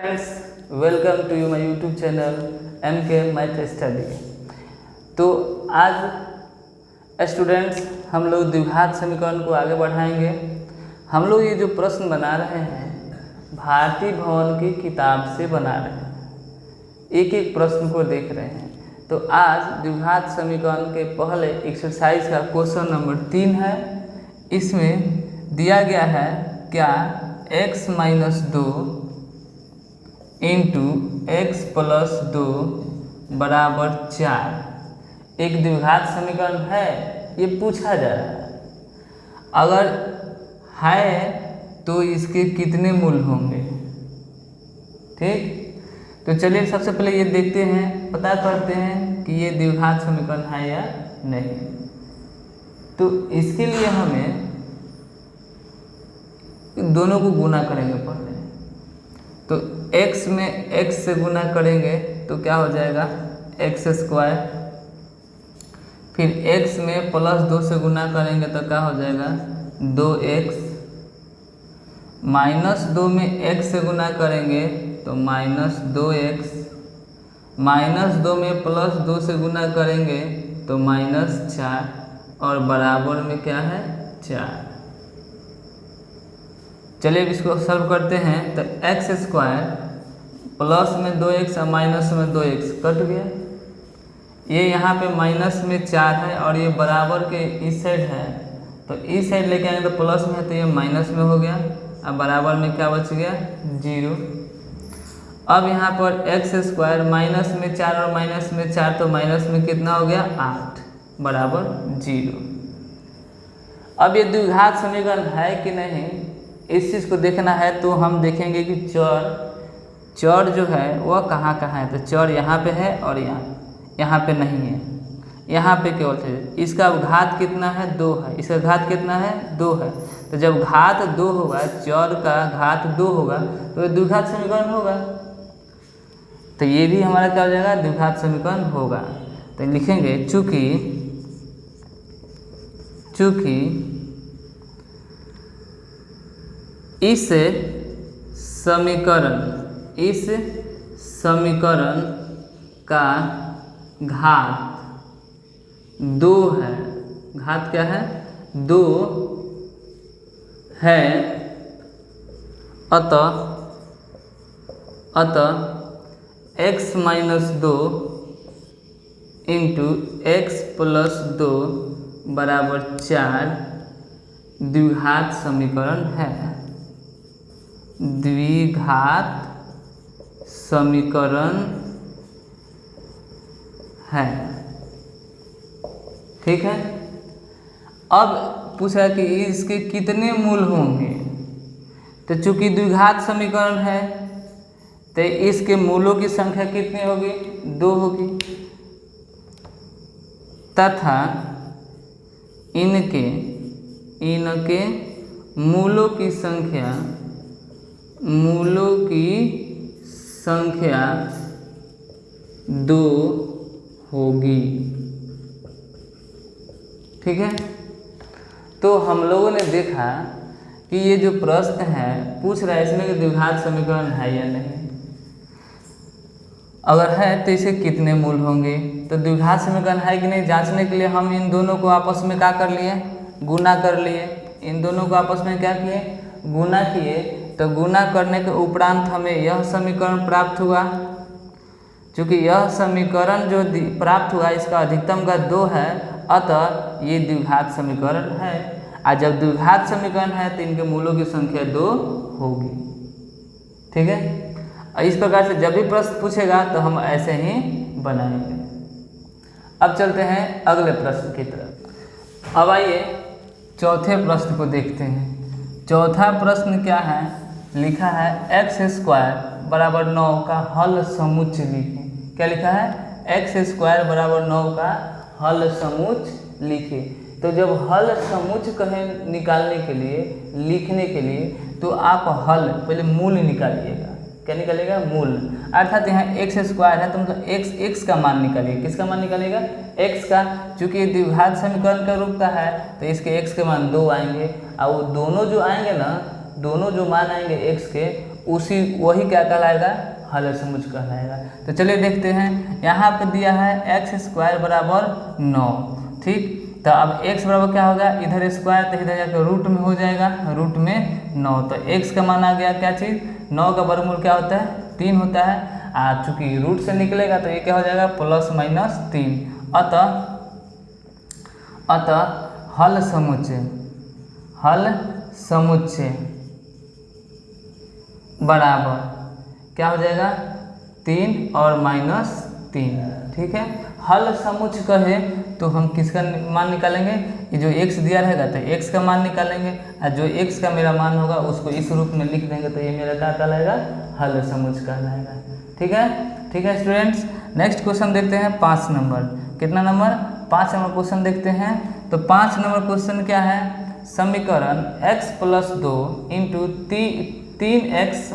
Friends, welcome to my YouTube channel MK math study. तो आज students हम लोग द्विघात समीकरण को आगे बढ़ाएंगे। हम लोग ये जो प्रश्न बना रहे हैं भारती भवन की किताब से बना रहे हैं, एक एक प्रश्न को देख रहे हैं। तो आज द्विघात समीकरण के पहले एक्सरसाइज का क्वेश्चन नंबर 3 है। इसमें दिया गया है क्या x - 2 इंटू एक्स प्लस 2 बराबर 4 एक द्विघात समीकरण है, ये पूछा जा रहा है। अगर है तो इसके कितने मूल होंगे। ठीक, तो चलिए सबसे पहले ये देखते हैं, पता करते हैं कि ये द्विघात समीकरण है या नहीं। तो इसके लिए हमें दोनों को गुना करेंगे पहले। तो x में x से गुना करेंगे तो क्या हो जाएगा x²। फिर x में +2 से गुना करेंगे तो क्या हो जाएगा 2x। -2 में x से गुना करेंगे तो -2x। -2 में +2 से गुना करेंगे तो -4 और बराबर में क्या है 4। चलिए अब इसको सॉल्व करते हैं। तो x² प्लस में 2x और माइनस में 2x कट गया। ये यहाँ पे माइनस में 4 है और ये बराबर के इस साइड है, तो इस साइड लेके आएंगे तो प्लस में है, तो ये माइनस में हो गया। अब बराबर में क्या बच गया 0। अब यहाँ पर x² माइनस में 4 और माइनस में 4, तो माइनस में कितना हो गया 8 बराबर 0। अब ये द्विघात समीकरण है कि नहीं, इस चीज़ को देखना है। तो हम देखेंगे कि चर जो है वह कहाँ है। तो चर यहाँ पे है और यहाँ पे नहीं है, यहाँ पे केवल है। इसका घात कितना है 2 है, इसका घात कितना है 2 है। तो जब घात 2 होगा, चर का घात 2 होगा तो ये द्विघात समीकरण होगा। तो ये भी हमारा क्या हो जाएगा द्विघात समीकरण होगा। तो लिखेंगे चूँकि इस समीकरण का घात 2 है। घात क्या है 2 है। अतः x - 2 इंटू एक्स प्लस 2 बराबर 4 द्विघात समीकरण है। द्विघात समीकरण है। ठीक है। अब पूछा कि इसके कितने मूल होंगे। तो चूंकि द्विघात समीकरण है तो इसके मूलों की संख्या कितनी होगी 2 होगी, तथा इनके मूलों की संख्या 2 होगी। ठीक है। तो हम लोगों ने देखा कि ये जो प्रश्न है पूछ रहा है इसमें कि द्विघात समीकरण है या नहीं। अगर है तो इसे कितने मूल होंगे। तो द्विघात समीकरण है कि नहीं जांचने के लिए हम इन दोनों को आपस में क्या कर लिए गुना कर लिए। इन दोनों को आपस में क्या किए गुना किए। तो गुना करने के उपरांत हमें यह समीकरण प्राप्त हुआ। चूँकि यह समीकरण जो प्राप्त हुआ इसका अधिकतम का 2 है, अतः ये द्विघात समीकरण है। और जब द्विघात समीकरण है तो इनके मूलों की संख्या 2 होगी। ठीक है। और इस प्रकार से जब भी प्रश्न पूछेगा तो हम ऐसे ही बनाएंगे। अब चलते हैं अगले प्रश्न की तरफ। अब आइए चौथे प्रश्न को देखते हैं। चौथा प्रश्न क्या है, लिखा है x² बराबर 9 का हल समुच्च लिखें। क्या लिखा है x² बराबर 9 का हल समुच्च लिखें। तो जब हल समुच्च कहें निकालने के लिए लिखने के लिए तो आप हल पहले मूल निकालिएगा। क्या निकालेगा मूल, अर्थात यहाँ x² है तो मतलब x का मान निकालिए। किसका मान निकालेगा x का। चूँकि द्विघात समीकरण का रूप का है तो इसके x के मान 2 आएंगे और वो दोनों जो आएंगे ना, दोनों जो मान आएंगे x के वही क्या कहलाएगा, हल समुच्चय कहलाएगा। तो चलिए देखते हैं, यहाँ पे दिया है x स्क्वायर बराबर 9, ठीक। तो अब x बराबर क्या होगा, इधर स्क्वायर तो इधर जाकर रूट में हो जाएगा, रूट में 9। तो x का मान आ गया क्या चीज़, 9 का वर्गमूल क्या होता है, 3 होता है। चूँकि रूट से निकलेगा तो ये क्या हो जाएगा, प्लस माइनस 3। अतः हल समुच्चय बराबर क्या हो जाएगा, 3 और -3, ठीक है। हल समुच्चय कहे तो हम किसका मान निकालेंगे, ये जो x दिया रहेगा तो x का मान निकालेंगे, और जो x का मेरा मान होगा उसको इस रूप में लिख देंगे, तो ये मेरा क्या कहलाएगा, हल समुच्चय कहलाएगा, ठीक है स्टूडेंट्स। नेक्स्ट क्वेश्चन देखते हैं 5 नंबर, कितना नंबर, 5 नंबर क्वेश्चन देखते हैं। तो 5 नंबर क्वेश्चन क्या है, समीकरण x + 2 इंटू 3x -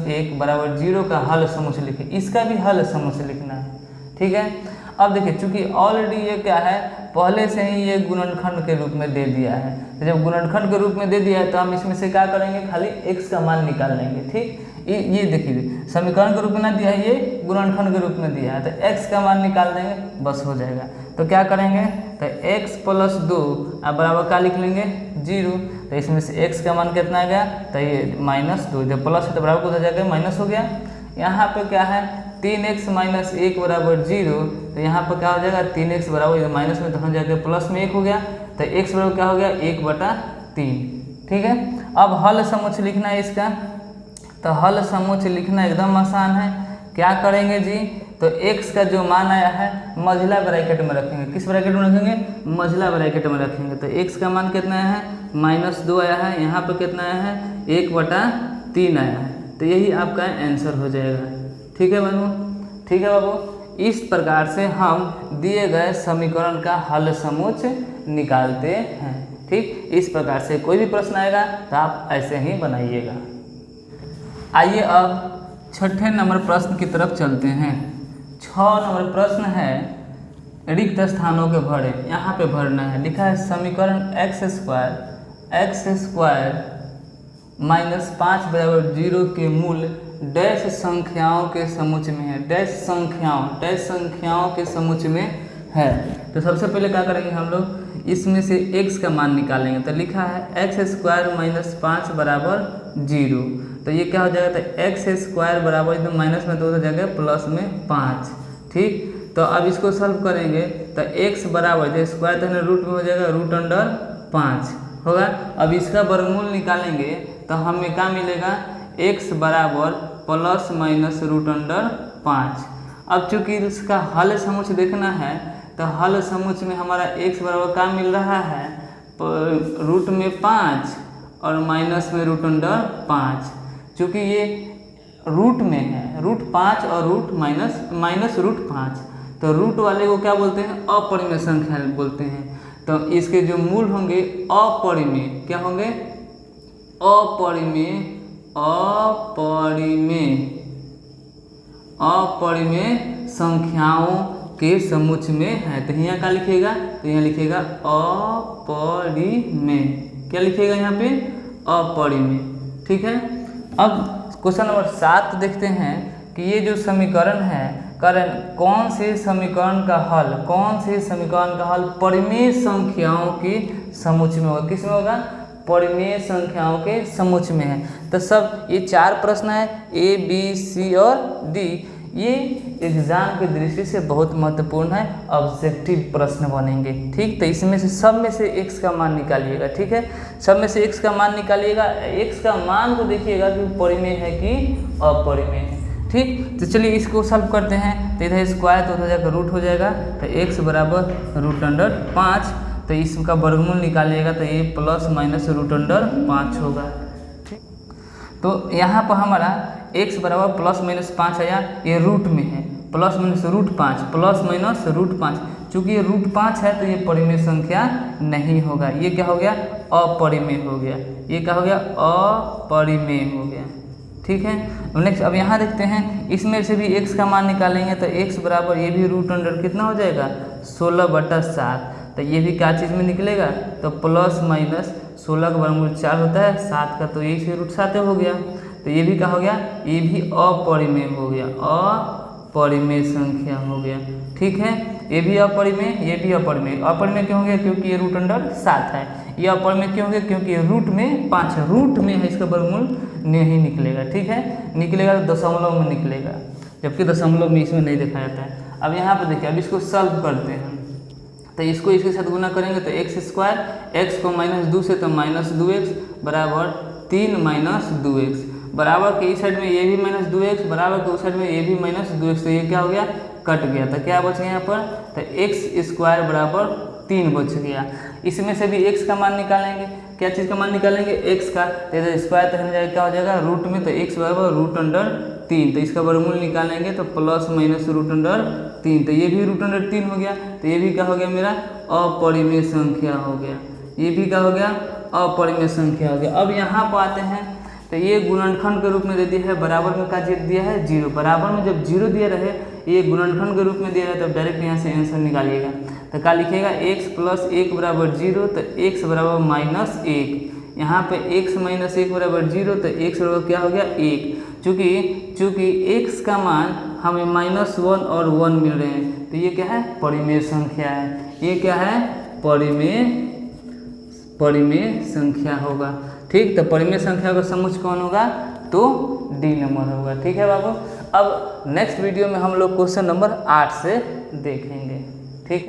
1 बराबर 0 का हल समुच्चय लिखे। इसका भी हल समुच्चय लिखना है, ठीक है। अब देखिए, चूंकि ऑलरेडी ये क्या है, पहले से ही ये गुणनखंड के रूप में दे दिया है, तो जब गुणनखंड के रूप में दे दिया है तो हम इसमें से क्या करेंगे, खाली x का मान निकाल लेंगे, ठीक। ये देखिए, समीकरण के रूप में ना दिया है, ये गुणनखंड के रूप में दिया है, तो x का मान निकाल देंगे, बस हो जाएगा। तो क्या करेंगे, तो x + 2 अब बराबर क्या लिख लेंगे, 0। तो इसमें से x का मान कितना आ गया, तो ये -2, जब प्लस है तो बराबर को जाकर माइनस हो गया। यहाँ पे क्या है, 3x - 1 बराबर 0, तो यहाँ पर क्या हो जाएगा, 3x बराबर माइनस में तो हम जाकर प्लस में 1 हो गया, तो x बराबर क्या हो गया, 1/3, ठीक है। अब हल समुच्चय लिखना है इसका, तो हल समुच्चय लिखना एकदम आसान है। क्या करेंगे जी, तो x का जो मान आया है मझला ब्रैकेट में रखेंगे, किस ब्रैकेट में रखेंगे, मझला ब्रैकेट में रखेंगे। तो x का मान कितना आया है, -2 आया है, यहाँ पर कितना आया है, 1/3 आया है, तो यही आपका आंसर हो जाएगा, ठीक है बाबू, ठीक है बाबू। इस प्रकार से हम दिए गए समीकरण का हल समुच्चय निकालते हैं, ठीक। इस प्रकार से कोई भी प्रश्न आएगा तो आप ऐसे ही बनाइएगा। आइए अब 6ठे नंबर प्रश्न की तरफ चलते हैं। 6 नंबर प्रश्न है, रिक्त स्थानों के भरे, यहाँ पे भरना है। लिखा है समीकरण x स्क्वायर -5 बराबर 0 के मूल डैश संख्याओं के समुच्चय में है, डैश संख्याओं के समुच्चय में है। तो सबसे पहले क्या करेंगे हम लोग, इसमें से x का मान निकालेंगे। तो लिखा है x स्क्वायर -5 बराबर 0, तो ये क्या हो जाएगा, तो x स्क्वायर बराबर एकदम माइनस में 2 हो जाएगा, प्लस में 5, ठीक। तो अब इसको सॉल्व करेंगे तो x बराबर जो स्क्वायर तो रूट में हो जाएगा, √5 होगा। अब इसका वर्गमूल निकालेंगे तो हमें क्या मिलेगा, x बराबर ±√5। अब चूंकि इसका हल समुच्चय देखना है तो हल समुच्चय में हमारा x बराबर क्या मिल रहा है, रूट में 5 और माइनस में √5। चूँकि ये रूट में है, √5 और -√5, तो रूट वाले को क्या बोलते हैं, अपरिमेय संख्या बोलते हैं। तो इसके जो मूल होंगे अपरिमेय, क्या होंगे, अपरिमेय संख्याओं के समुच्चय में है। तो यहाँ क्या लिखिएगा, तो यहाँ लिखिएगा अपरिमेय, क्या लिखिएगा यहाँ पे, अपरिमेय, ठीक है। अब क्वेश्चन नंबर 7 देखते हैं कि ये जो समीकरण है, कौन से समीकरण का हल परिमेय संख्याओं के समुच्चय में होगा, किस में होगा, परिमेय संख्याओं के समुच्चय में है। तो सब ये 4 प्रश्न है, A, B, C और D, ये एग्जाम की दृष्टि से बहुत महत्वपूर्ण है, ऑब्जेक्टिव प्रश्न बनेंगे, ठीक। तो इसमें से सब में से x का मान निकालिएगा, ठीक है, सब में से x का मान निकालिएगा। x का मान को देखिएगा कि परिमेय है कि अपरिमेय है, ठीक। तो चलिए इसको सॉल्व करते हैं। तो इधर स्क्वायर तो हो जाएगा, रूट हो जाएगा, तो x बराबर √5, तो इसका वर्गमूल निकालिएगा तो ये ±√5 होगा, ठीक। तो यहाँ पर हमारा x बराबर +-5 आया, ये रूट में है, +-5 चूँकि ये √5 है तो ये परिमेय संख्या नहीं होगा, ये क्या हो गया, अपरिमेय हो गया, ये क्या हो गया, अपरिमेय हो गया, ठीक है। नेक्स्ट अब यहाँ देखते हैं, इसमें से भी x का मान निकालेंगे तो x बराबर ये भी √, कितना हो जाएगा, 16/7, तो ये भी क्या चीज़ में निकलेगा, तो +-16 का वर्गमूल 4 होता है, 7 का तो यही से √7 हो गया। तो ये भी क्या हो गया, ये भी अपरिमेय हो गया, अपरिमेय संख्या हो गया। ठीक है, ये भी अपरिमेय, ये भी अपरिमेय। अपरिमेय क्यों हो गया, क्योंकि ये रूट अंडर 7 है। ये अपरिमेय क्यों हो गया, क्योंकि ये रूट में 5 है, रूट में है, इसका वर्गमूल नहीं निकलेगा। ठीक है, निकलेगा तो दशमलव में निकलेगा, जबकि दशमलव में इसमें नहीं देखा जाता है। अब यहाँ पर देखिए, अब इसको सॉल्व करते हैं, तो इसको इसके साथ गुना करेंगे तो एक्स स्क्वायर, एक्स को -2 से तो -2x बराबर 3 - 2x, बराबर के इस साइड में ये भी -2x, बराबर के उस साइड में ये भी -2x, तो ये क्या हो गया, कट गया। तो क्या बच गया यहाँ पर, तो एक्स स्क्वायर बराबर 3 बच गया। इसमें से भी x का मान निकालेंगे, क्या चीज़ का मान निकालेंगे, x का, तो इधर स्क्वायर तो जाएगा, क्या हो जाएगा, रूट में, तो x बराबर रूट अंडर 3, तो इसका वर्गमूल निकालेंगे तो प्लस माइनस रूट अंडर 3, तो ये भी रूट अंडर 3 हो गया। तो ये भी क्या हो गया, मेरा अपरिमेय संख्या हो गया, ये भी क्या हो गया, अपरिमेय संख्या हो गया। अब यहाँ पर आते हैं, तो ये गुणनखंड के रूप में दे दिया है, बराबर में क्या दिया है, 0, बराबर में जब 0 दिया रहे, ये गुणनखंड के रूप में दिया है, तब डायरेक्ट यहाँ से आंसर निकालिएगा। तो क्या लिखिएगा, x + 1 बराबर 0, तो x बराबर -1, यहाँ पे x - 1 बराबर 0, तो x बराबर क्या हो गया, 1। चूँकि x का मान हमें -1 और 1 मिल रहे हैं, तो ये क्या है, परिमेय संख्या है। ये क्या है, परिमेय संख्या होगा। ठीक, तो परिमेय संख्या का समुच्चय कौन होगा, तो डी नंबर होगा। ठीक है बाबू, अब नेक्स्ट वीडियो में हम लोग क्वेश्चन नंबर 8 से देखेंगे।